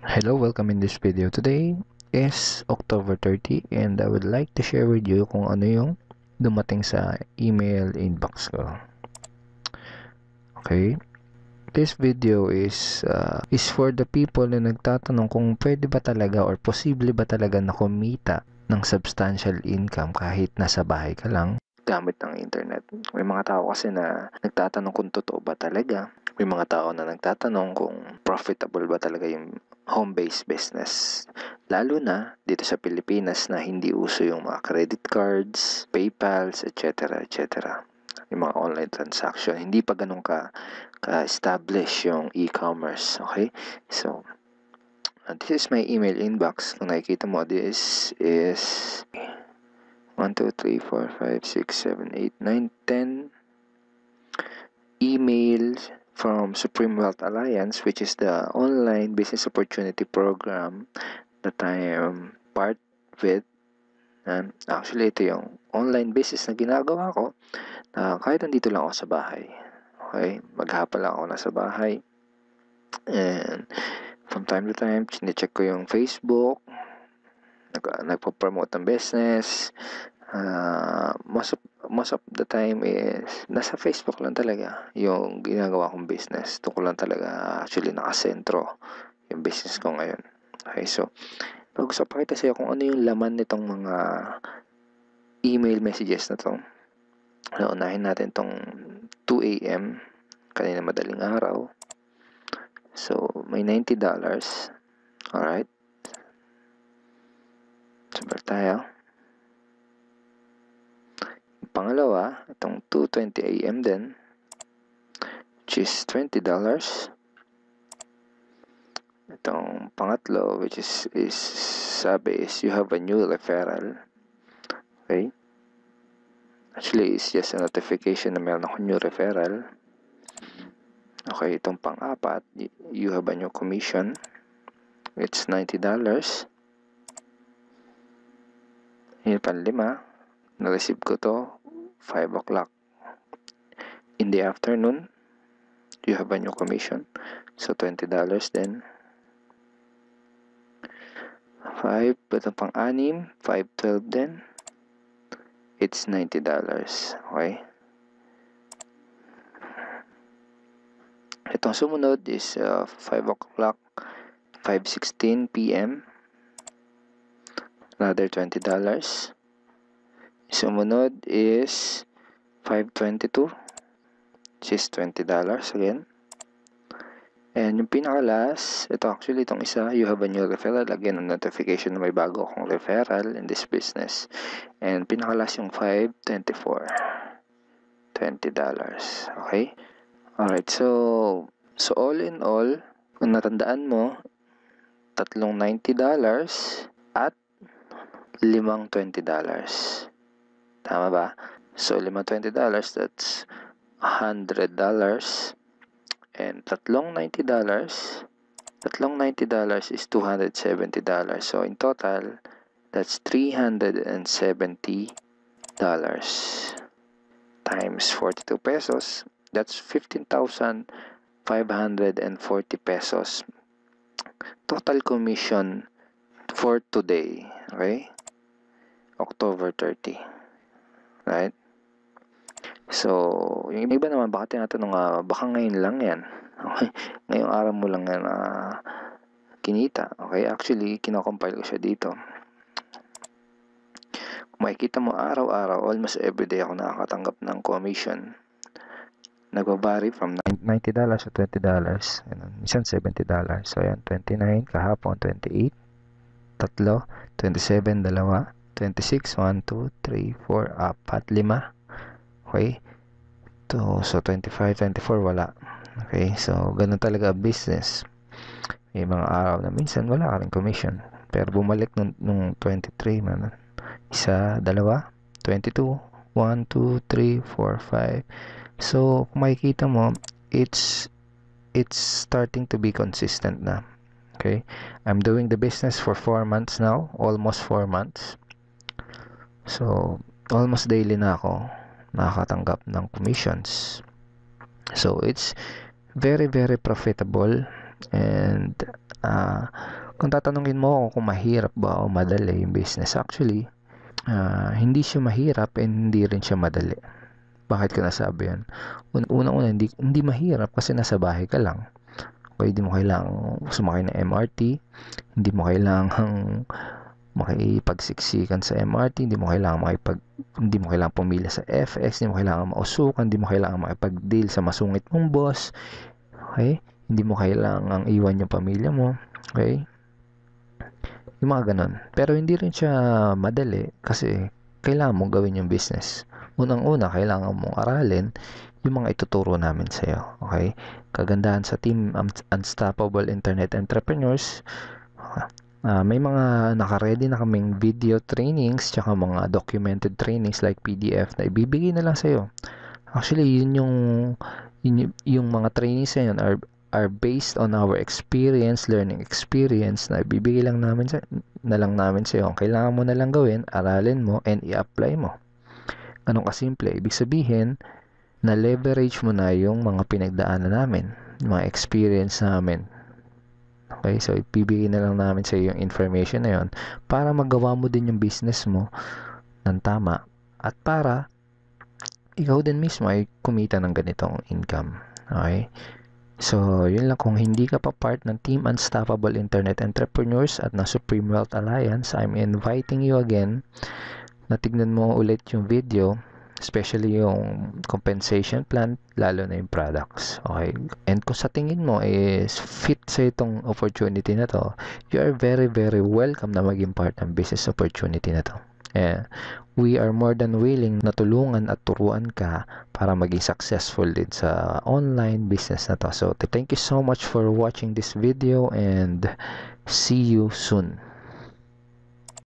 Hello, welcome in this video. Today is October 30 and I would like to share with you kung ano yung dumating sa email inbox ko. Okay? This video is for the people na nagtatanong kung pwede ba talaga or posible ba talaga na kumita ng substantial income kahit nasa bahay ka lang gamit ng internet. May mga tao kasi na nagtatanong kung totoo ba talaga. May mga tao na nagtatanong kung profitable ba talaga yung home-based business. Lalo na dito sa Pilipinas na hindi uso yung mga credit cards, PayPals, etc. etc. Yung mga online transaction. Hindi pa ganun ka-establish yung e-commerce. Okay? So, this is my email inbox. Kung nakikita mo, this is 1, 2, 3, 4, 5, 6, 7, 8, 9, 10 emails from Supreme Wealth Alliance, which is the online business opportunity program that I am part with. And actually, ito yung online business na ginagawa ko kahit nandito lang ako sa bahay. Okay? Maghapon lang ako nasa bahay. And from time to time, chinecheck ko yung Facebook. Nagpo-promote ng business. Most of the time is nasa Facebook lang talaga yung ginagawa kong business. Ito ko lang talaga actually nakasentro yung business ko ngayon. Okay, so gusto pakita sa'yo kung ano yung laman nitong mga email messages na to. Unahin natin tong 2 a.m. kanina madaling araw. So may $90. Alright. Sabar tayo. Pangalawa, itong 2:20 a.m. din, which is $20. Itong pangatlo, which is sabi is you have a new referral. Okay? Actually, it's just a notification na meron ako new referral. Okay, itong pang-apat, you have a new commission. It's $90. Yung panlima, na-receive ko to 5 o'clock in the afternoon. You have a new commission. So, $20 din. 5, itong pang-anim, 5:12 din. It's $90. Okay? Itong sumunod is 5 o'clock, 5:16 p.m. Another $20. Sumunod is 5:22, which is $20 again. And yung pinaka-last, ito actually itong isa, you have a new referral. Again, a notification na may bago akong referral in this business. And pinaka-last yung 5:24, $20. Okay? Alright, so all in all, kung natandaan mo, tatlong $90 at limang $20. Tama ba? So, limang $20, that's $100. And tatlong $90 is $270. So, in total, that's $370 times 42 pesos. That's 15,540 pesos. Total commission for today. Okay? October 30. Right? So, yung iba naman, baka tinatanong, baka ngayon lang yan. Okay? Ngayong araw mo lang yan kinita. Okay? Actually, kinocompile ko siya dito. Kung makikita mo, araw-araw, almost everyday ako nakakatanggap ng commission. Nagbabari from $90 to $20. Minsan $70. So, yan, 29, kahapon, 28, tatlo, 27, dalawa, 26, 1, 2, 3, 4, 4, 5. Okay? So, 25, 24, wala. Okay? So, ganun talaga business. May mga araw na minsan wala ka rin commission. Pero bumalik nung 23, man. Isa, dalawa, 22, 1, 2, 3, 4, 5. So, kung makikita mo, it's starting to be consistent na. Okay? I'm doing the business for 4 months now. Almost 4 months. So, almost daily na ako nakakatanggap ng commissions. So, it's very, very profitable. And kung tatanungin mo ako kung mahirap ba o madali yung business, actually, hindi siya mahirap and hindi rin siya madali. Bakit ko nasabi yan? Unang-una, hindi mahirap kasi nasa bahay ka lang. Okay, hindi mo kailangang sumakay ng MRT, hindi mo kailangang makipagsiksikan sa MRT, hindi mo kailangang pumila sa FX, hindi mo kailangang mausukan, hindi mo kailangang makipag-deal sa masungit mong boss. Okay? Hindi mo kailangang iwan yung pamilya mo. Okay? Yung mga ganun. Pero hindi rin siya madali kasi kailangan mong gawin yung business. Unang-una, kailangan mong aralin yung mga ituturo namin sa'yo. Okay? Kagandahan sa Team Unstoppable Internet Entrepreneurs, may mga naka-ready na kaming video trainings tsaka mga documented trainings like PDF na ibibigay na lang sa'yo. Actually, yung mga trainings na yun are based on our learning experience na ibibigay lang namin sa'yo. Ang kailangan mo na lang gawin, aralin mo and i-apply mo. Ganun kasimple. Ibig sabihin, na leverage mo na yung mga pinagdaanan namin, yung mga experience namin. Okay, so ibibigay na lang namin sa iyo yung information na yun para magawa mo din yung business mo ng tama at para ikaw din mismo ay kumita ng ganitong income. Okay? So, yun lang. Kung hindi ka pa part ng Team Unstoppable Internet Entrepreneurs at ng Supreme Wealth Alliance, I'm inviting you again na tignan mo ulit yung video, especially yung compensation plan, lalo na yung products. Okay? And kung sa tingin mo is fit sa itong opportunity na to, you are very, very welcome na maging part ng business opportunity na to. Yeah. We are more than willing na tulungan at turuan ka para maging successful din sa online business na to. So, thank you so much for watching this video and see you soon.